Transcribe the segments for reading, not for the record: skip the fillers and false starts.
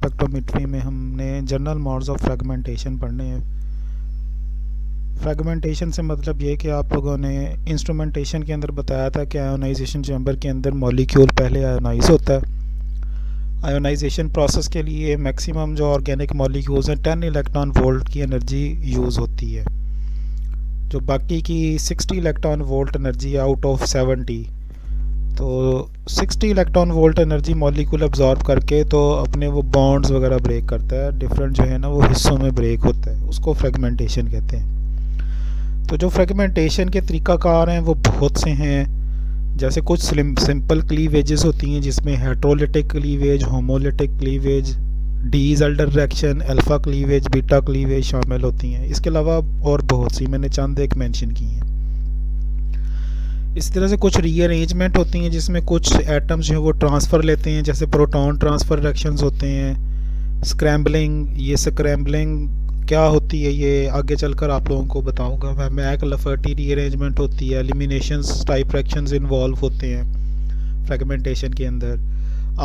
Spectrometry में हमने general modes of fragmentation पढ़ने हैं। फ्रेगमेंटेशन से मतलब ये कि आप लोगों ने इंस्ट्रूमेंटेशन के अंदर बताया था कि आयोनाइजेशन चैम्बर के अंदर मॉलिक्यूल पहले आयोनाइज होता है। आयोनाइजेशन प्रोसेस के लिए मैक्सिमम जो ऑर्गेनिक मॉलिक्यूल्स हैं 10 इलेक्ट्रॉन वोल्ट की एनर्जी यूज़ होती है, जो बाकी की 60 electron volt energy out of 70, तो 60 electron volt energy molecule absorb करके तो अपने वो बॉन्ड्स वगैरह ब्रेक करता है, डिफरेंट जो है ना वो हिस्सों में ब्रेक होता है, उसको फ्रेगमेंटेशन कहते हैं। तो जो फ्रेगमेंटेशन के तरीक़ाकार हैं वो बहुत से हैं, जैसे कुछ सिंपल क्लीवेजेस होती हैं जिसमें heterolytic cleavage, homolytic cleavage, D Z reaction, alpha cleavage, beta cleavage शामिल होती हैं। इसके अलावा और बहुत सी मैंने चंद एक मेंशन की हैं। इस तरह से कुछ रीअरेंजमेंट होती हैं जिसमें कुछ एटम्स जो है वो ट्रांसफ़र लेते हैं, जैसे प्रोटॉन ट्रांसफ़र रिएक्शंस होते हैं। स्क्रैम्बलिंग, ये स्क्रैम्बलिंग क्या होती है ये आगे चलकर आप लोगों को बताऊंगा मैं। मैक-लफर्टी रीअरेंजमेंट होती है। एलिमिनेशंस टाइप रिएक्शंस इन्वॉल्व होते हैं फ्रेगमेंटेशन के अंदर।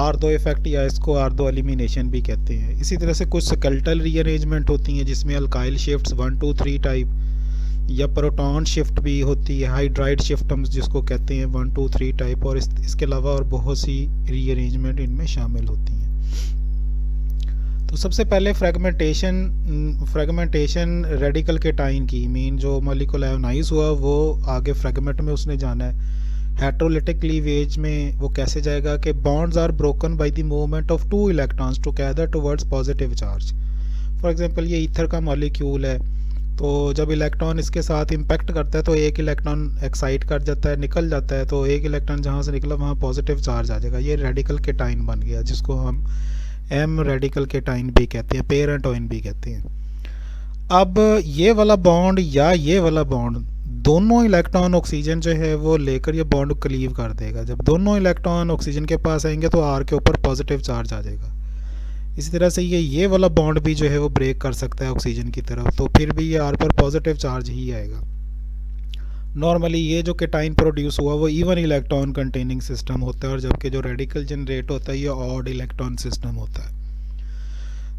R2 इफेक्ट या इसको R2 एलिमिनेशन भी कहते हैं। इसी तरह से कुछ स्केलेटल रीअरेंजमेंट होती हैं जिसमें अल्काइल शिफ्ट्स 1 2 3 टाइप या प्रोटॉन शिफ्ट भी होती है, हाइड्राइड शिफ्ट हम जिसको कहते हैं 1 2 3 टाइप, और इसके अलावा और बहुत सी रीअरेंजमेंट इनमें शामिल होती हैं। तो सबसे पहले फ्रेगमेंटेशन रेडिकल केटाइन की मीन जो मॉलिक्यूल आयोनाइज हुआ वो आगे फ्रेगमेंट में उसने जाना है। हेट्रोलिटिक क्लीवेज में वो कैसे जाएगा कि bonds are broken by the movement of 2 electrons together towards positive charge. For example ये ईथर का मॉलिक्यूल है, तो जब इलेक्ट्रॉन इसके साथ इम्पैक्ट करता है तो एक इलेक्ट्रॉन एक्साइट कर जाता है, निकल जाता है, तो एक इलेक्ट्रॉन जहाँ से निकला वहाँ पॉजिटिव चार्ज आ जाएगा। ये रेडिकल केटाइन बन गया जिसको हम एम रेडिकल केटाइन भी कहते हैं, पेरेंट आयन भी कहते हैं। अब ये वाला बॉन्ड या ये वाला बॉन्ड, दोनों इलेक्ट्रॉन ऑक्सीजन जो है वो लेकर ये बॉन्ड क्लीव कर देगा। जब दोनों इलेक्ट्रॉन ऑक्सीजन के पास आएंगे तो आर के ऊपर पॉजिटिव चार्ज आ जाएगा। इसी तरह से ये वाला बॉन्ड भी जो है वो ब्रेक कर सकता है ऑक्सीजन की तरफ, तो फिर भी ये आर पर पॉजिटिव चार्ज ही आएगा। नॉर्मली ये जो केटाइन प्रोड्यूस हुआ वो इवन इलेक्ट्रॉन कंटेनिंग सिस्टम होता है, और जबकि जो रेडिकल जनरेट होता है ये ऑड इलेक्ट्रॉन सिस्टम होता है।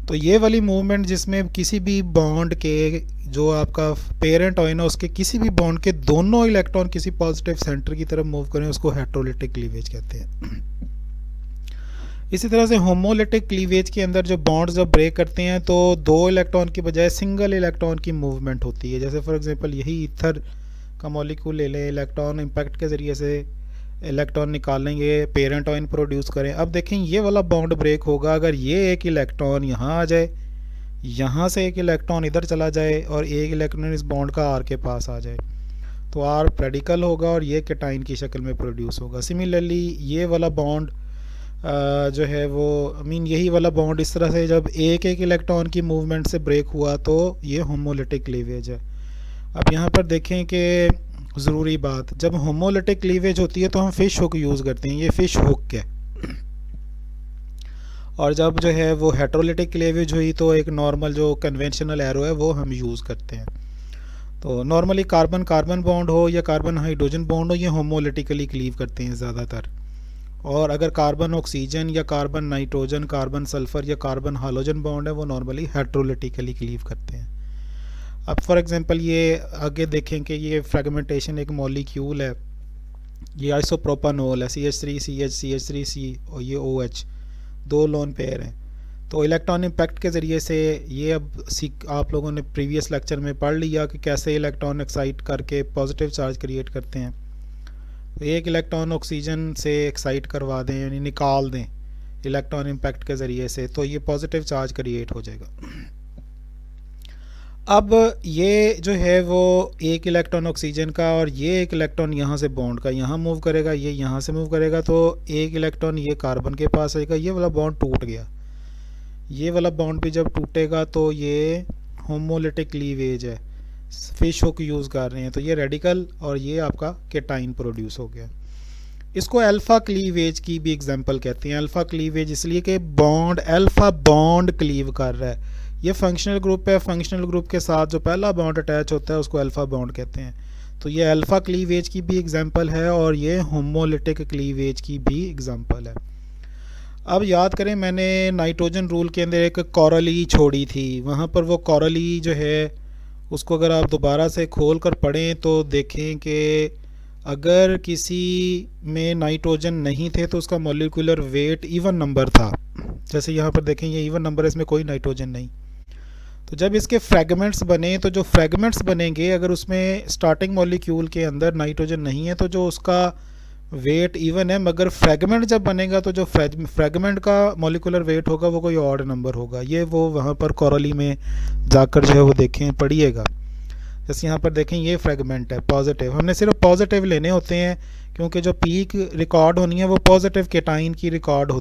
तो ये वाली मूवमेंट जिसमें किसी भी बॉन्ड के जो आपका पेरेंट आयन है उसके किसी भी बॉन्ड के दोनों इलेक्ट्रॉन किसी पॉजिटिव सेंटर की तरफ मूव करें उसको हेट्रोलिटिक क्लीवेज कहते हैं। इसी तरह से होमोलिटिक क्लीवेज के अंदर जो बॉन्ड्स जब ब्रेक करते हैं तो 2 इलेक्ट्रॉन की बजाय सिंगल इलेक्ट्रॉन की मूवमेंट होती है। जैसे फॉर एग्जांपल यही ईथर का मॉलिक्यूल ले लें, इलेक्ट्रॉन इम्पैक्ट के ज़रिए से इलेक्ट्रॉन निकालेंगे, पेरेंट आयन प्रोड्यूस करें। अब देखें ये वाला बॉन्ड ब्रेक होगा अगर ये एक इलेक्ट्रॉन यहाँ आ जाए, यहाँ से एक इलेक्ट्रॉन इधर चला जाए और एक इलेक्ट्रॉन इस बॉन्ड का आर के पास आ जाए, तो आर रेडिकल होगा और ये केटाइन की शक्ल में प्रोड्यूस होगा। सिमिलरली ये वाला बॉन्ड जो है वो यही वाला बॉन्ड इस तरह से जब एक इलेक्ट्रॉन की मूवमेंट से ब्रेक हुआ तो ये होमोलिटिक क्लीवेज है। अब यहाँ पर देखें कि ज़रूरी बात, जब होमोलिटिक क्लीवेज होती है तो हम फिश हुक यूज़ करते हैं, ये फिश हुक है। और जब जो है वो हेट्रोलिटिक क्लीवेज हुई तो एक नॉर्मल जो कन्वेंशनल एरो है वो हम यूज़ करते हैं। तो नॉर्मली कार्बन कार्बन बॉन्ड हो या कार्बन हाइड्रोजन बॉन्ड हो, ये होमोलिटिकली क्लीव करते हैं ज़्यादातर। और अगर कार्बन ऑक्सीजन या कार्बन नाइट्रोजन, कार्बन सल्फ़र या कार्बन हाइड्रोजन बॉन्ड है वो नॉर्मली हेट्रोलिटिकली क्लीव करते हैं। अब फॉर एग्जांपल ये आगे देखें कि ये फ्रेगमेंटेशन एक मॉलिक्यूल है, ये आइसोप्रोपानोल है, CH3 CH CH3 C और ये OH, 2 लोन पेयर हैं। तो इलेक्ट्रॉन इम्पैक्ट के ज़रिए से ये अब आप लोगों ने प्रीवियस लेक्चर में पढ़ लिया कि कैसे इलेक्ट्रॉन एक्साइट करके पॉजिटिव चार्ज क्रिएट करते हैं। तो एक इलेक्ट्रॉन ऑक्सीजन से एक्साइट करवा दें यानी निकाल दें इलेक्ट्रॉन इम्पैक्ट के ज़रिए से, तो ये पॉजिटिव चार्ज क्रिएट हो जाएगा। अब ये जो है वो एक इलेक्ट्रॉन ऑक्सीजन का और ये एक इलेक्ट्रॉन यहाँ से बॉन्ड का यहाँ मूव करेगा, ये यहाँ से मूव करेगा, तो एक इलेक्ट्रॉन ये कार्बन के पास आएगा, ये वाला बॉन्ड टूट गया। ये वाला बॉन्ड भी जब टूटेगा तो ये होमोलिटिक क्लीवेज है, फिश हुक यूज़ कर रहे हैं, तो ये रेडिकल और ये आपका केटाइन प्रोड्यूस हो गया। इसको अल्फ़ा क्लीवेज की भी एग्जांपल कहते हैं। अल्फ़ा क्लीवेज इसलिए कि बॉन्ड अल्फ़ा बॉन्ड क्लीव कर रहा है। ये फंक्शनल ग्रुप है, फंक्शनल ग्रुप के साथ जो पहला बॉन्ड अटैच होता है उसको अल्फ़ा बॉन्ड कहते हैं। तो ये अल्फ़ा क्लीवेज की भी एग्जांपल है और ये होमोलिटिक क्लीवेज की भी एग्जांपल है। अब याद करें, मैंने नाइट्रोजन रूल के अंदर एक कॉरली छोड़ी थी, वहाँ पर वो कॉरली जो है उसको अगर आप दोबारा से खोल कर पढ़ें तो देखें कि अगर किसी में नाइट्रोजन नहीं थे तो उसका मॉलिक्यूलर वेट इवन नंबर था। जैसे यहाँ पर देखें, ये इवन नंबर है, इसमें कोई नाइट्रोजन नहीं। तो जब इसके फ्रेगमेंट्स बने तो जो फ्रेगमेंट्स बनेंगे, अगर उसमें स्टार्टिंग मॉलिक्यूल के अंदर नाइट्रोजन नहीं है तो जो उसका वेट इवन है, मगर फ्रेगमेंट जब बनेगा तो जो फ्रेगमेंट का मॉलिक्यूलर वेट होगा वो कोई ऑड नंबर होगा। ये वो वहाँ पर कॉरली में जाकर जो है वो देखें, पढ़िएगा। जैसे यहाँ पर देखें, ये फ्रेगमेंट है पॉजिटिव, हमने सिर्फ पॉजिटिव लेने होते हैं क्योंकि जो पीक रिकॉर्ड होनी है वो पॉजिटिव केटाइन की रिकॉर्ड होती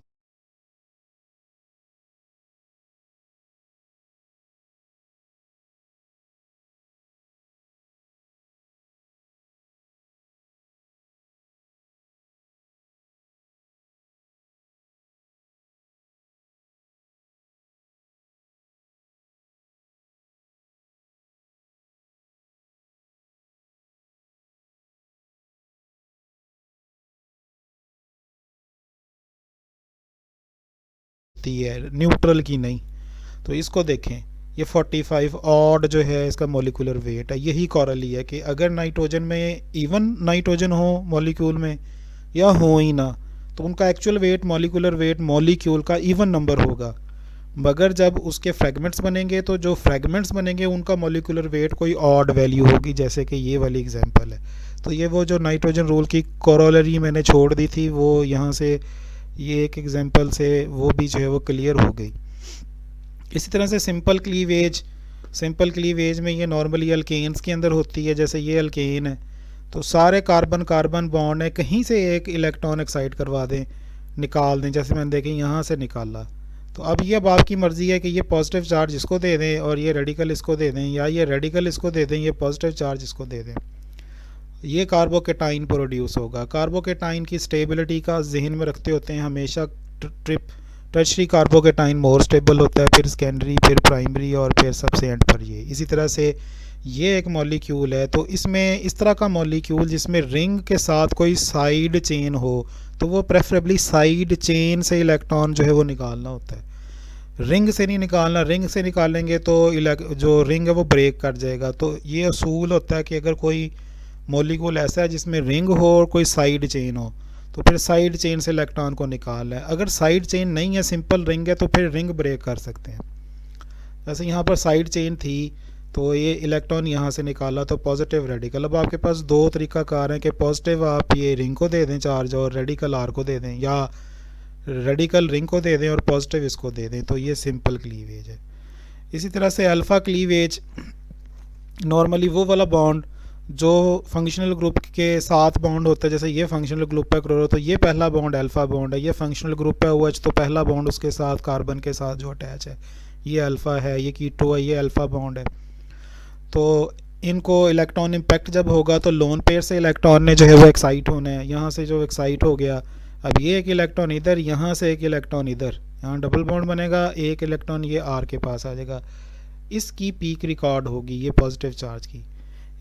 है, न्यूट्रल की नहीं। तो इसको देखें, ये 45 ऑड जो है इसका मॉलिक्यूलर वेट है। यही कॉरली है कि अगर नाइट्रोजन में इवन नाइट्रोजन हो मॉलिक्यूल में या हो ही ना, तो उनका actual wait, molecular weight molecule का इवन नंबर होगा। मगर जब उसके फ्रेगमेंट्स बनेंगे तो जो फ्रेगमेंट्स बनेंगे उनका मॉलिक्यूलर वेट कोई ऑड वैल्यू होगी, जैसे कि ये वाली एग्जांपल है। तो ये वो जो नाइट्रोजन रूल की कोरोलरी मैंने छोड़ दी थी, वो यहाँ से ये एक एग्जांपल से वो भी जो है वो क्लियर हो गई। इसी तरह से सिंपल क्लीवेज में ये नॉर्मली अल्केन्स के अंदर होती है। जैसे ये अल्केन है तो सारे कार्बन कार्बन बॉन्ड है, कहीं से एक इलेक्ट्रॉन एक्साइट करवा दें, निकाल दें। जैसे मैंने देखें यहाँ से निकाला, तो अब ये अब आपकी मर्ज़ी है कि ये पॉजिटिव चार्ज इसको दे दें और ये रेडिकल इसको दे दें, या ये रेडिकल इसको दे दें, ये पॉजिटिव चार्ज इसको दे दें। ये कार्बोकेटाइन प्रोड्यूस होगा। कार्बोकेटाइन की स्टेबिलिटी का जहन में रखते होते हैं हमेशा। Trip tertiary carbocation more stable होता है, फिर सेकेंडरी, फिर प्राइमरी और फिर सबसे एंड पर ये। इसी तरह से ये एक मॉलिक्यूल है, तो इसमें इस तरह का मॉलिक्यूल जिसमें रिंग के साथ कोई साइड चेन हो तो वो प्रेफरेबली साइड चेन से इलेक्ट्रॉन जो है वो निकालना होता है, रिंग से नहीं निकालना। रिंग से निकालेंगे तो जो रिंग है वो ब्रेक कर जाएगा। तो ये असूल होता है कि अगर कोई मॉलिक्यूल ऐसा है जिसमें रिंग हो और कोई साइड चेन हो तो फिर साइड चेन से इलेक्ट्रॉन को निकालना है। अगर साइड चेन नहीं है, सिंपल रिंग है, तो फिर रिंग ब्रेक कर सकते हैं। जैसे यहाँ पर साइड चेन थी तो ये इलेक्ट्रॉन यहाँ से निकाला तो पॉजिटिव रेडिकल। अब आपके पास दो तरीकाकार हैं कि पॉजिटिव आप ये रिंग को दे दें चार्ज और रेडिकल आर को दे दें, या रेडिकल रिंग को दे दें और पॉजिटिव इसको दे दें। तो ये सिंपल क्लीवेज है। इसी तरह से अल्फ़ा क्लीवेज नॉर्मली वो वाला बॉन्ड जो फंक्शनल ग्रुप के साथ बॉन्ड होता है। जैसे ये फंक्शनल ग्रुप है क्लोरो, तो ये पहला बॉन्ड अल्फ़ा बॉन्ड है। ये फंक्शनल ग्रुप है OH, तो पहला बॉन्ड उसके साथ कार्बन के साथ जो अटैच है ये अल्फ़ा है। ये कीटो है, ये अल्फ़ा बॉन्ड है। तो इनको इलेक्ट्रॉन इम्पैक्ट जब होगा तो लोन पेयर से इलेक्ट्रॉन ने जो है वो एक्साइट होना है। यहाँ से जो एक्साइट हो गया, अब ये एक इलेक्ट्रॉन इधर, यहाँ से एक इलेक्ट्रॉन इधर, यहाँ डबल बॉन्ड बनेगा, एक इलेक्ट्रॉन ये आर के पास आ जाएगा। इसकी पीक रिकॉर्ड होगी ये पॉजिटिव चार्ज की।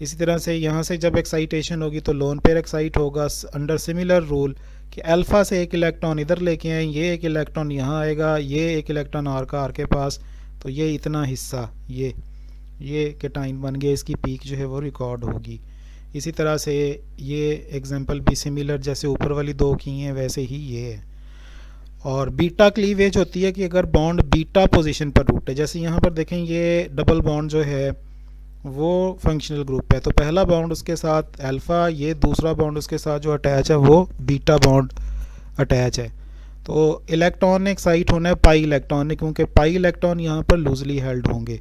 इसी तरह से यहाँ से जब एक्साइटेशन होगी तो लोन पेयर एक्साइट होगा अंडर सिमिलर रूल कि अल्फ़ा से एक इलेक्ट्रॉन इधर लेके आए, ये एक इलेक्ट्रॉन यहाँ आएगा, ये एक इलेक्ट्रॉन आर का आर के पास, तो ये इतना हिस्सा ये केटाइन बन गया, इसकी पीक जो है वो रिकॉर्ड होगी। इसी तरह से ये एग्जांपल भी सिमिलर, जैसे ऊपर वाली दो की हैं वैसे ही ये है। और बीटा क्लीवेज होती है कि अगर बॉन्ड बीटा पोजीशन पर टूटे। जैसे यहाँ पर देखें, ये डबल बॉन्ड जो है वो फंक्शनल ग्रुप है, तो पहला बॉन्ड उसके साथ अल्फ़ा, ये दूसरा बॉन्ड उसके साथ जो अटैच है वो बीटा बॉन्ड अटैच है। तो इलेक्ट्रॉन ने एक्साइट होना है पाई इलेक्ट्रॉन ने, क्योंकि पाई इलेक्ट्रॉन यहाँ पर लूजली हेल्ड होंगे।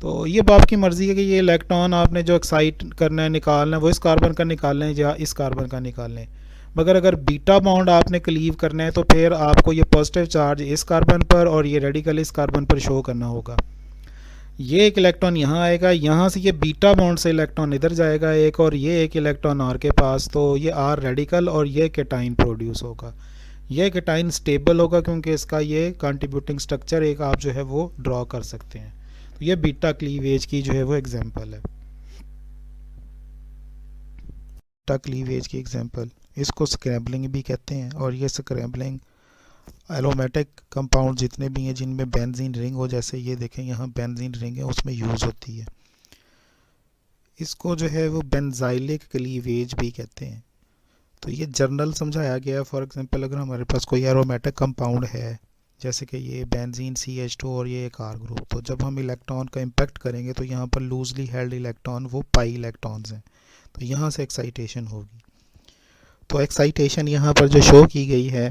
तो ये बाप की मर्ज़ी है कि ये इलेक्ट्रॉन आपने जो एक्साइट करना है, निकालना है, वो इस कार्बन का निकालना है या इस कार्बन का निकालना है। मगर अगर बीटा बॉन्ड आपने क्लीव करना है तो फिर आपको ये पॉजिटिव चार्ज इस कार्बन पर और ये रेडिकल इस कार्बन पर शो करना होगा। ये एक इलेक्ट्रॉन यहाँ आएगा, यहाँ से ये बीटा बॉन्ड से इलेक्ट्रॉन इधर जाएगा एक, और ये एक इलेक्ट्रॉन आर के पास, तो ये आर रेडिकल और ये केटाइन प्रोड्यूस होगा। ये केटाइन स्टेबल होगा क्योंकि इसका ये कंट्रीब्यूटिंग स्ट्रक्चर एक आप जो है वो ड्रॉ कर सकते हैं। तो ये बीटा क्लीवेज की जो है वो एग्जांपल है। बीटा क्लीवेज की एग्जांपल, इसको स्क्रैम्बलिंग भी कहते हैं, और ये स्क्रैम्बलिंग एरोमेटिक कंपाउंड जितने भी हैं जिनमें बेंजीन रिंग हो, जैसे ये देखें यहाँ बेंजीन रिंग है, उसमें यूज़ होती है। इसको जो है वो बेंजाइलिक क्लीवेज भी कहते हैं। तो ये जर्नल समझाया गया है। फॉर एग्जांपल अगर हमारे पास कोई एरोमेटिक कंपाउंड है, जैसे कि ये बेंजीन CH2 और ये एक आर ग्रुप, तो जब हम इलेक्ट्रॉन का इम्पैक्ट करेंगे तो यहाँ पर लूजली हेल्ड इलेक्ट्रॉन वो पाई इलेक्ट्रॉन्स हैं, तो यहाँ से एक्साइटेशन होगी। तो एक्साइटेशन यहाँ पर जो शो की गई है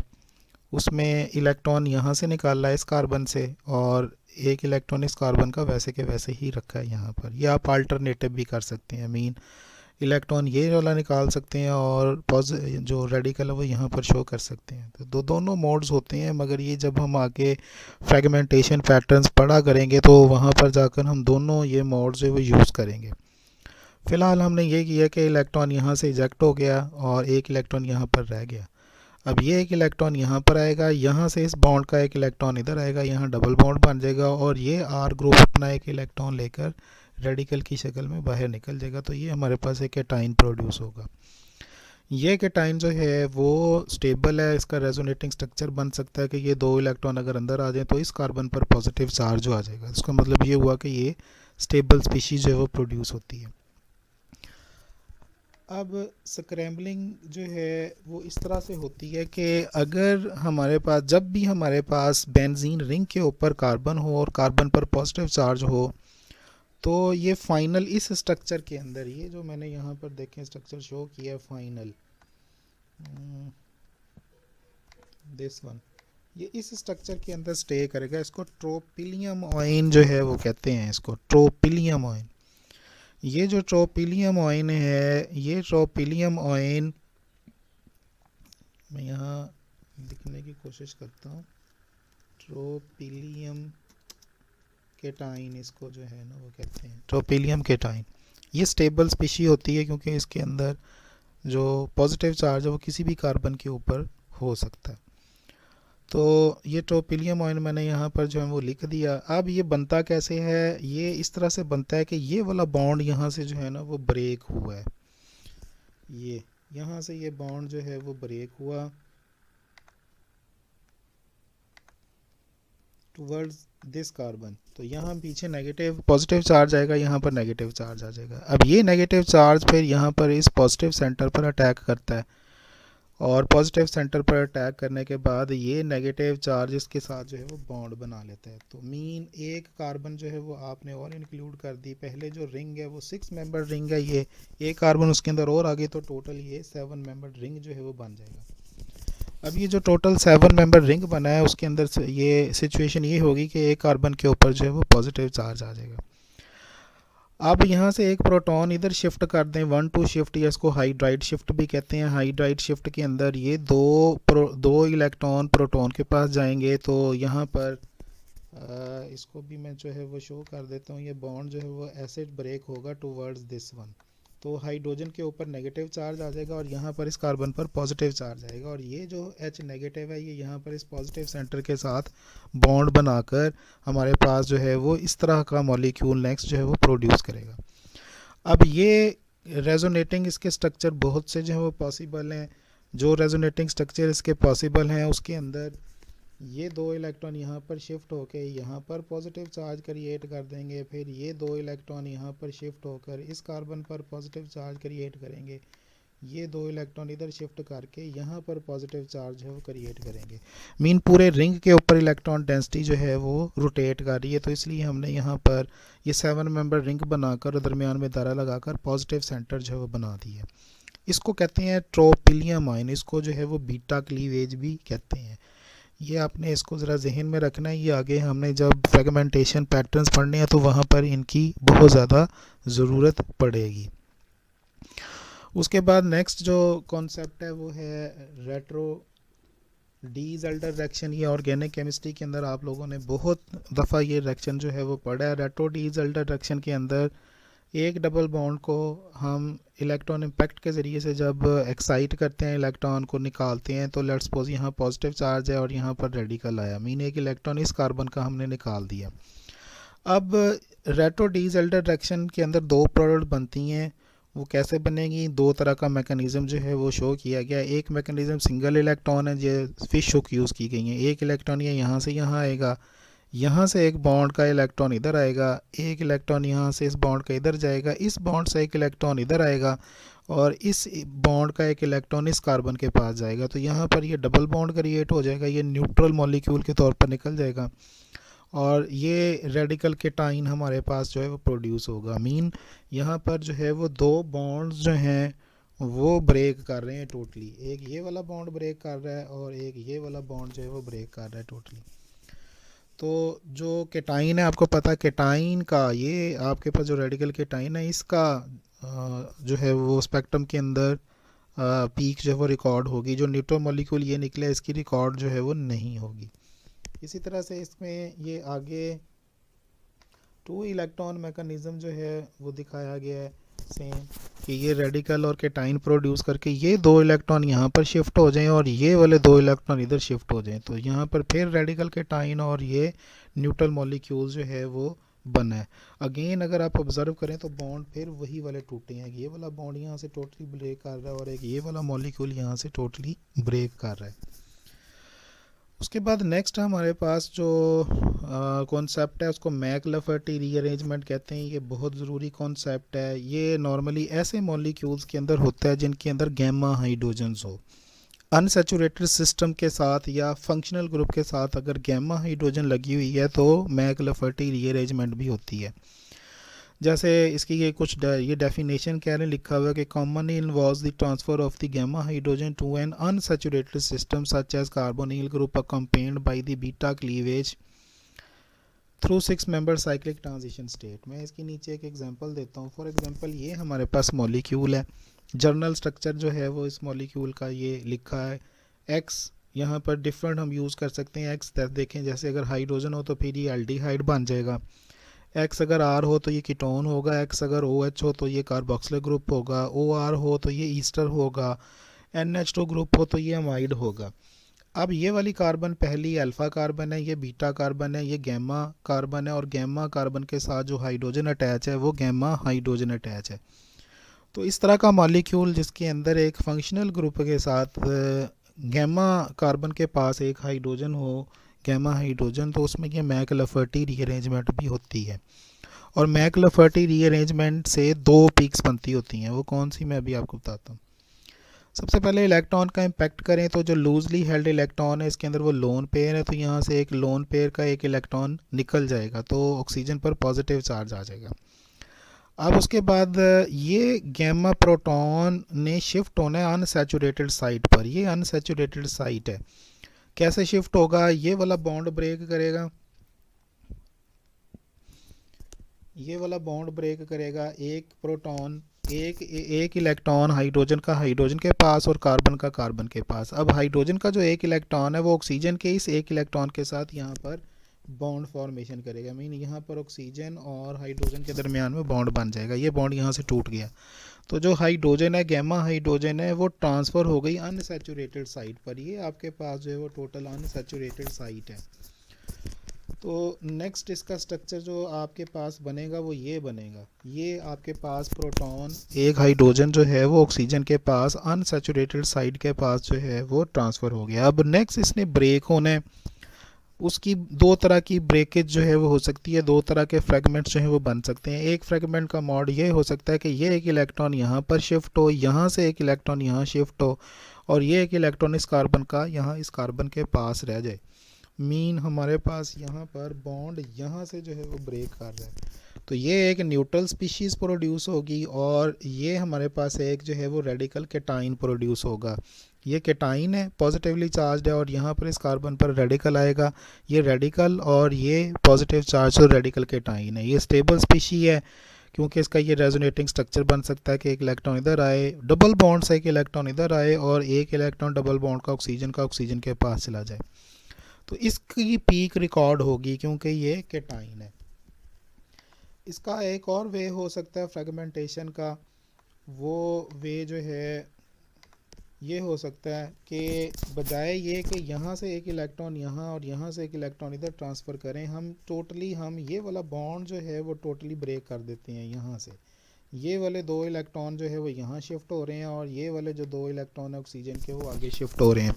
उसमें इलेक्ट्रॉन यहाँ से निकाला है इस कार्बन से, और एक इलेक्ट्रॉन इस कार्बन का वैसे के वैसे ही रखा है यहाँ पर। या आप अल्टरनेटिव भी कर सकते हैं, मीन इलेक्ट्रॉन ये वाला निकाल सकते हैं और जो रेडिकल है वो यहाँ पर शो कर सकते हैं। तो दोनों मोड्स होते हैं, मगर ये जब हम आगे फ्रेगमेंटेशन पैटर्न्स पढ़ा करेंगे तो वहाँ पर जाकर हम दोनों ये मोड्स जो वो यूज़ करेंगे। फ़िलहाल हमने ये किया कि इलेक्ट्रॉन यहाँ से इजेक्ट हो गया और एक इलेक्ट्रॉन यहाँ पर रह गया। अब ये एक इलेक्ट्रॉन यहाँ पर आएगा, यहाँ से इस बॉन्ड का एक इलेक्ट्रॉन इधर आएगा, यहाँ डबल बॉन्ड बन जाएगा और ये आर ग्रुप अपना एक इलेक्ट्रॉन लेकर रेडिकल की शक्ल में बाहर निकल जाएगा। तो ये हमारे पास एक केटाइन प्रोड्यूस होगा। ये केटाइन जो है वो स्टेबल है, इसका रेजोनेटिंग स्ट्रक्चर बन सकता है कि ये दो इलेक्ट्रॉन अगर अंदर आ जाए तो इस कार्बन पर पॉजिटिव चार्ज आ जाएगा। इसका मतलब ये हुआ कि ये स्टेबल स्पीशीज जो है वो प्रोड्यूस होती है। अब स्क्रैम्बलिंग जो है वो इस तरह से होती है कि अगर हमारे पास जब भी हमारे पास बेंजीन रिंग के ऊपर कार्बन हो और कार्बन पर पॉजिटिव चार्ज हो, तो ये फाइनल इस स्ट्रक्चर के अंदर, ये जो मैंने यहाँ पर देखें स्ट्रक्चर शो किया है फाइनल, दिस वन, ये इस स्ट्रक्चर के अंदर स्टे करेगा। इसको ट्रोपिलियम ऑइन जो है वो कहते हैं, इसको ट्रोपिलियम ऑइन। ये जो ट्रोपिलियम ऑइन है, ये ट्रोपिलियम ऑइन मैं यहाँ लिखने की कोशिश करता हूँ, ट्रोपिलियम केटाइन इसको जो है ना वो कहते हैं, ट्रोपिलियम केटाइन। ये स्टेबल स्पीशी होती है क्योंकि इसके अंदर जो पॉजिटिव चार्ज है वो किसी भी कार्बन के ऊपर हो सकता है। तो ये ट्रोपिलियम ऑइन मैंने यहाँ पर जो है वो लिख दिया। अब ये बनता कैसे है, ये इस तरह से बनता है कि ये वाला बॉन्ड यहाँ से जो है ना वो ब्रेक हुआ है, ये यहाँ से ये बॉन्ड जो है वो ब्रेक हुआ टुवर्ड्स दिस कार्बन। तो यहाँ पीछे नेगेटिव पॉजिटिव चार्ज आएगा, यहाँ पर नेगेटिव चार्ज आ जाएगा। अब ये नेगेटिव चार्ज फिर यहाँ पर इस पॉजिटिव सेंटर पर अटैक करता है, और पॉजिटिव सेंटर पर अटैक करने के बाद ये नेगेटिव चार्ज इसके साथ जो है वो बॉन्ड बना लेता है। तो मीन एक कार्बन जो है वो आपने और इंक्लूड कर दी। पहले जो रिंग है वो 6 मेंबर रिंग है, ये एक कार्बन उसके अंदर और आगे तो टोटल ये 7 मेंबर रिंग जो है वो बन जाएगा। अब ये जो टोटल 7 मेंबर रिंग बना है उसके अंदर से ये सिचुएशन ये होगी कि एक कार्बन के ऊपर जो है वो पॉजिटिव चार्ज आ जाएगा। अब यहाँ से एक प्रोटॉन इधर शिफ्ट कर दें, 1-2 शिफ्ट, या इसको हाइड्राइड शिफ्ट भी कहते हैं। हाइड्राइड शिफ्ट के अंदर ये दो इलेक्ट्रॉन प्रोटॉन के पास जाएंगे। तो यहाँ पर इसको भी मैं जो है वो शो कर देता हूँ। ये बॉन्ड जो है वो ऐसे ब्रेक होगा टुवर्ड्स दिस वन। तो हाइड्रोजन के ऊपर नेगेटिव चार्ज आ जाएगा और यहाँ पर इस कार्बन पर पॉजिटिव चार्ज आएगा, और ये जो H नेगेटिव है ये यहाँ पर इस पॉजिटिव सेंटर के साथ बॉन्ड बनाकर हमारे पास जो है वो इस तरह का मॉलिक्यूल नेक्स्ट जो है वो प्रोड्यूस करेगा। अब ये रेजोनेटिंग इसके स्ट्रक्चर बहुत से जो है वो पॉसिबल हैं। जो रेजोनेटिंग स्ट्रक्चर इसके पॉसिबल हैं उसके अंदर ये दो इलेक्ट्रॉन यहाँ पर शिफ्ट होकर यहाँ पर पॉजिटिव चार्ज क्रिएट कर देंगे, फिर ये दो इलेक्ट्रॉन यहाँ पर शिफ्ट होकर इस कार्बन पर पॉजिटिव चार्ज क्रिएट करेंगे, ये दो इलेक्ट्रॉन इधर शिफ्ट करके यहाँ पर पॉजिटिव चार्ज है वो क्रिएट करेंगे। मीन पूरे रिंग के ऊपर इलेक्ट्रॉन डेंसिटी जो है वो रोटेट कर रही है। तो इसलिए हमने यहाँ पर ये 7 मेंबर रिंग बनाकर दरमियान में दायरा लगाकर पॉजिटिव सेंटर जो है वो बना दी है। इसको कहते हैं ट्रोपिलियम आयन। इसको जो है वो बीटा क्लीवेज भी कहते हैं। ये आपने इसको ज़रा जहन में रखना है। ये आगे हमने जब फ्रेगमेंटेशन पैटर्न्स पढ़ने हैं तो वहाँ पर इनकी बहुत ज़्यादा ज़रूरत पड़ेगी। उसके बाद नेक्स्ट जो कॉन्सेप्ट है वो है रेट्रो डीजल्टर रिएक्शन। ये ऑर्गेनिक केमिस्ट्री के अंदर आप लोगों ने बहुत दफ़ा ये रिएक्शन जो है वो पढ़ा है। रेट्रो डीजल्टर रिएक्शन के अंदर एक डबल बॉन्ड को हम इलेक्ट्रॉन इम्पैक्ट के ज़रिए से जब एक्साइट करते हैं, इलेक्ट्रॉन को निकालते हैं, तो लेट्स सपोज यहाँ पॉजिटिव चार्ज है और यहाँ पर रेडिकल आया, मीन एक इलेक्ट्रॉन इस कार्बन का हमने निकाल दिया। अब रेट्रो डीजल्टर रिएक्शन के अंदर दो प्रोडक्ट बनती हैं। वो कैसे बनेगी, दो तरह का मैकेनिज़्म जो है वो शो किया गया। एक मैकेनिज़्म सिंगल इलेक्ट्रॉन है, जो फिश हुक यूज़ की गई है। एक इलेक्ट्रॉन ये यहाँ से यहाँ आएगा, यहाँ से एक बॉन्ड का इलेक्ट्रॉन इधर आएगा, एक इलेक्ट्रॉन यहाँ से इस बॉन्ड का इधर जाएगा, इस बॉन्ड से एक इलेक्ट्रॉन इधर आएगा और इस बॉन्ड का एक इलेक्ट्रॉन इस कार्बन के पास जाएगा। तो यहाँ पर ये डबल बॉन्ड क्रिएट हो जाएगा, ये न्यूट्रल मॉलिक्यूल के तौर पर निकल जाएगा और ये रेडिकल केटाइन हमारे पास जो है वो प्रोड्यूस होगा। मीन यहाँ पर जो है वो दो बॉन्ड्स जो हैं वो ब्रेक कर रहे हैं टोटली। एक ये वाला बॉन्ड ब्रेक कर रहा है और एक ये वाला बॉन्ड जो है वो ब्रेक कर रहा है टोटली। तो जो केटाइन है, आपको पता है केटाइन का, ये आपके पास जो रेडिकल केटाइन है इसका जो है वो स्पेक्ट्रम के अंदर पीक जो है वो रिकॉर्ड होगी। जो न्यूट्रल मॉलिक्यूल ये निकले इसकी रिकॉर्ड जो है वो नहीं होगी। इसी तरह से इसमें ये आगे टू इलेक्ट्रॉन मैकेनिज़्म जो है वो दिखाया गया है सेम, कि ये रेडिकल और केटाइन प्रोड्यूस करके ये दो इलेक्ट्रॉन यहाँ पर शिफ्ट हो जाएं और ये वाले दो इलेक्ट्रॉन इधर शिफ्ट हो जाएं। तो यहाँ पर फिर रेडिकल केटाइन और ये न्यूट्रल मॉलिक्यूल जो है वो बना है। अगेन अगर आप ऑब्जर्व करें तो बॉन्ड फिर वही वाले टूटे हैं। ये वाला बॉन्ड यहाँ से टोटली ब्रेक कर रहा है और एक ये वाला मॉलिक्यूल यहाँ से टोटली ब्रेक कर रहा है। उसके बाद नेक्स्ट हमारे पास जो कॉन्सेप्ट है उसको मैक-लफर्टी रीअरेंजमेंट कहते हैं। ये बहुत ज़रूरी कॉन्सेप्ट है। ये नॉर्मली ऐसे मॉलिक्यूल्स के अंदर होता है जिनके अंदर गैमा हाइड्रोजन्स हो। अनसैचुरेटेड सिस्टम के साथ या फंक्शनल ग्रुप के साथ अगर गैमा हाइड्रोजन लगी हुई है तो मैक-लफर्टी रीअरेंजमेंट भी होती है। जैसे इसकी ये कुछ ये डेफिनेशन कह रहे हैं, लिखा हुआ है कि commonly involves the transfer of the gamma hydrogen to an unsaturated system such as carbonyl group accompanied by the beta cleavage through 6 member cyclic transition state. मैं इसके नीचे एक एग्जांपल देता हूँ। फॉर एग्जांपल ये हमारे पास मॉलिक्यूल है, जर्नल स्ट्रक्चर जो है वो इस मॉलिक्यूल का ये लिखा है। एक्स यहाँ पर डिफरेंट हम यूज़ कर सकते हैं। एक्स देखें, जैसे अगर हाइड्रोजन हो तो फिर ये एल्डिहाइड बन जाएगा। एक्स अगर आर हो तो ये कीटोन होगा। एक्स अगर ओ एच हो तो ये कार्बोक्सिलिक ग्रुप होगा। ओ आर हो तो ये ईस्टर होगा। NH2 ग्रुप हो तो ये अमाइड होगा। अब ये वाली कार्बन पहली अल्फ़ा कार्बन है, ये बीटा कार्बन है, ये गैमा कार्बन है और गैमा कार्बन के साथ जो हाइड्रोजन अटैच है वो गैमा हाइड्रोजन अटैच है। तो इस तरह का मॉलिक्यूल जिसके अंदर एक फंक्शनल ग्रुप के साथ गैमा कार्बन के पास एक हाइड्रोजन हो, गैमा हाइड्रोजन, तो उसमें ये मैक-लफर्टी रीअरेंजमेंट भी होती है। और मैक-लफर्टी रीअरेंजमेंट से दो पीक्स बनती होती हैं। वो कौन सी मैं अभी आपको बताता हूँ। सबसे पहले इलेक्ट्रॉन का इम्पैक्ट करें तो जो लूजली हेल्ड इलेक्ट्रॉन है इसके अंदर वो लोन पेयर है, तो यहाँ से एक लोन पेयर का एक इलेक्ट्रॉन निकल जाएगा तो ऑक्सीजन पर पॉजिटिव चार्ज आ जाएगा। अब उसके बाद ये गैमा प्रोटॉन ने शिफ्ट होना है अनसैचुरेटेड साइट पर। ये अनसैचुरेटेड साइट है, कैसे शिफ्ट होगा, ये वाला बॉन्ड ब्रेक करेगा, ये वाला बॉन्ड ब्रेक करेगा। एक प्रोटॉन एक इलेक्ट्रॉन हाइड्रोजन का हाइड्रोजन के पास और कार्बन का कार्बन के पास। अब हाइड्रोजन का जो एक इलेक्ट्रॉन है वो ऑक्सीजन के इस एक इलेक्ट्रॉन के साथ यहाँ पर बॉन्ड फॉर्मेशन करेगा। मीन यहाँ पर ऑक्सीजन और हाइड्रोजन के दरमियान में बॉन्ड बन जाएगा। ये बॉन्ड यहाँ से टूट गया तो जो हाइड्रोजन है, गैमा हाइड्रोजन है, वो ट्रांसफ़र हो गई अनसैचुरेटेड साइट पर। ये आपके पास जो है वो टोटल अनसैचुरेटेड साइट है। तो नेक्स्ट इसका स्ट्रक्चर जो आपके पास बनेगा वो ये बनेगा। ये आपके पास प्रोटॉन एक हाइड्रोजन जो है वो ऑक्सीजन के पास अनसैचुरेटेड साइड के पास जो है वो ट्रांसफ़र हो गया। अब नेक्स्ट इसने ब्रेक होना है। उसकी दो तरह की ब्रेकेज जो है वो हो सकती है, दो तरह के फ्रेगमेंट्स जो है वो बन सकते हैं। एक फ्रेगमेंट का मॉड ये हो सकता है कि ये एक इलेक्ट्रॉन यहाँ पर शिफ्ट हो, यहाँ से एक इलेक्ट्रॉन यहाँ शिफ्ट हो और ये एक इलेक्ट्रॉन इस कार्बन का यहाँ इस कार्बन के पास रह जाए। मीन हमारे पास यहाँ पर बॉन्ड यहाँ से जो है वो ब्रेक कर रहा है तो ये एक न्यूट्रल स्पीशीज़ प्रोड्यूस होगी और ये हमारे पास एक जो है वो रेडिकल केटाइन प्रोड्यूस होगा। ये केटाइन है, पॉजिटिवली चार्ज है और यहाँ पर इस कार्बन पर रेडिकल आएगा। ये रेडिकल और ये पॉजिटिव चार्ज और रेडिकल केटाइन है। ये स्टेबल स्पीशी है क्योंकि इसका ये रेजोनेटिंग स्ट्रक्चर बन सकता है कि एक इलेक्ट्रॉन इधर आए, डबल बॉन्ड से एक इलेक्ट्रॉन इधर आए और एक इलेक्ट्रॉन डबल बॉन्ड का ऑक्सीजन के पास चला जाए। तो इसकी पीक रिकॉर्ड होगी क्योंकि ये केटाइन है। इसका एक और वे हो सकता है फ्रेगमेंटेशन का, वो वे जो है ये हो सकता है कि बजाय ये कि यहाँ से एक इलेक्ट्रॉन यहाँ और यहाँ से एक इलेक्ट्रॉन इधर ट्रांसफ़र करें, हम ये वाला बॉन्ड जो है वो टोटली ब्रेक कर देते हैं। यहाँ से ये वाले 2 इलेक्ट्रॉन जो है वो यहाँ शिफ्ट हो रहे हैं और ये वाले जो 2 इलेक्ट्रॉन है ऑक्सीजन के वो आगे शिफ्ट हो रहे हैं।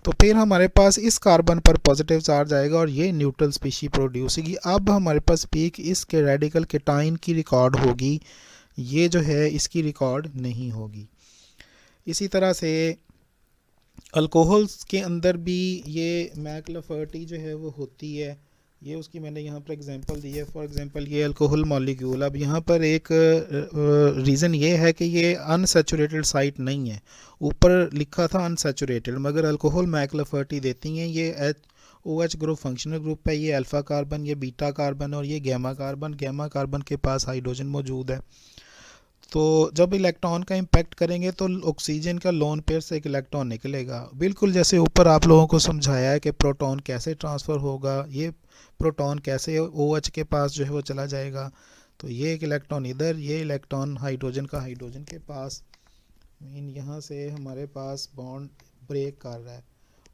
तो फिर हमारे पास इस कार्बन पर पॉजिटिव चार्ज आएगा और ये न्यूट्रल स्पीशी प्रोड्यूस होगी। अब हमारे पास पीक इसके रेडिकल केटाइन की रिकॉर्ड होगी, ये जो है इसकी रिकॉर्ड नहीं होगी। इसी तरह से अल्कोहल्स के अंदर भी ये मैक्लाफर्टी जो है वो होती है। ये उसकी मैंने यहाँ पर एग्जांपल दी है। फॉर एग्जांपल ये अल्कोहल मॉलिक्यूल, अब यहाँ पर एक रीज़न ये है कि ये अनसैचुरेटेड साइट नहीं है, ऊपर लिखा था अनसैचुरेटेड, मगर अल्कोहल मैक्लाफर्टी देती हैं। ये OH ग्रुप फंक्शनल ग्रुप है, ये अल्फ़ा कार्बन, ये बीटा कार्बन और ये गैमा कार्बन। गैमा कार्बन के पास हाइड्रोजन मौजूद है। तो जब इलेक्ट्रॉन का इम्पैक्ट करेंगे तो ऑक्सीजन का लोन पेयर से एक इलेक्ट्रॉन निकलेगा, बिल्कुल जैसे ऊपर आप लोगों को समझाया है कि प्रोटॉन कैसे ट्रांसफ़र होगा, ये प्रोटॉन कैसे OH के पास जो है वो चला जाएगा। तो ये एक इलेक्ट्रॉन इधर, ये इलेक्ट्रॉन हाइड्रोजन का हाइड्रोजन के पास, मीन यहाँ से हमारे पास बॉन्ड ब्रेक कर रहा है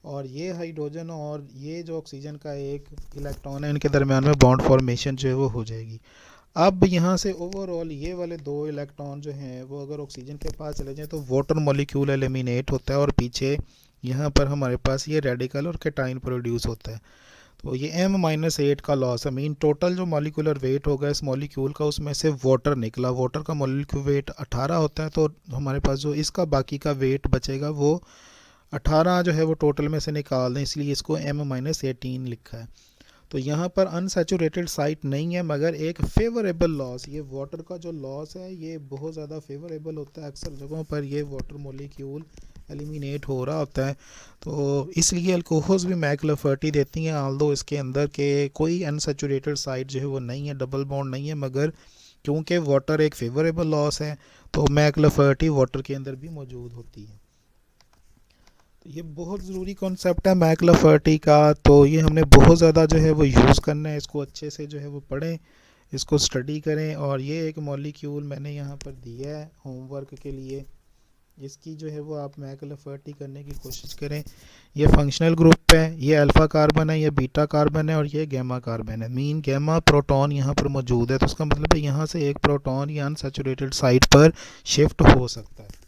और ये हाइड्रोजन और ये जो ऑक्सीजन का एक इलेक्ट्रॉन है इनके दरमियान में बॉन्ड फॉर्मेशन जो है वो हो जाएगी। अब यहाँ से ओवरऑल ये वाले 2 इलेक्ट्रॉन जो हैं वो अगर ऑक्सीजन के पास चले जाएं तो वाटर मॉलिक्यूल एलिमिनेट होता है और पीछे यहाँ पर हमारे पास ये रेडिकल और केटाइन प्रोड्यूस होता है। तो ये M-8 का लॉस है, मीन टोटल जो मॉलिक्यूलर वेट होगा इस मॉलिक्यूल का उसमें से वाटर निकला, वाटर का मॉलिक्यूल वेट 18 होता है, तो हमारे पास जो इसका बाकी का वेट बचेगा वो 18 जो है वो टोटल में से निकाल दें, इसलिए इसको M-18 लिखा है। तो यहाँ पर अनसैचुरेटेड साइट नहीं है मगर एक फेवरेबल लॉस, ये वाटर का जो लॉस है ये बहुत ज़्यादा फेवरेबल होता है। अक्सर जगहों पर ये वाटर मॉलिक्यूल एलिमिनेट हो रहा होता है, तो इसलिए अल्कोहल्स भी मैक्लाफर्टी देती हैं, ऑल्दो इसके अंदर के कोई अनसैचुरेटेड साइट जो है वो नहीं है, डबल बॉन्ड नहीं है, मगर क्योंकि वाटर एक फेवरेबल लॉस है तो मैक्लाफर्टी वाटर के अंदर भी मौजूद होती है। तो ये बहुत ज़रूरी कॉन्सेप्ट है मैक्लाफर्टी का, तो ये हमने बहुत ज़्यादा जो है वो यूज़ करना है, इसको अच्छे से जो है वो पढ़ें, इसको स्टडी करें। और ये एक मॉलिक्यूल मैंने यहाँ पर दिया है होमवर्क के लिए, इसकी जो है वो आप मैक्लाफर्टी करने की कोशिश करें। ये फंक्शनल ग्रुप है, ये अल्फ़ा कार्बन है, ये बीटा कार्बन है और ये गैमा कार्बन है। मीन गैमा प्रोटॉन यहाँ पर मौजूद है, तो उसका मतलब है यहाँ से एक प्रोटॉन या अनसैचुरेटेड साइट पर शिफ्ट हो सकता है।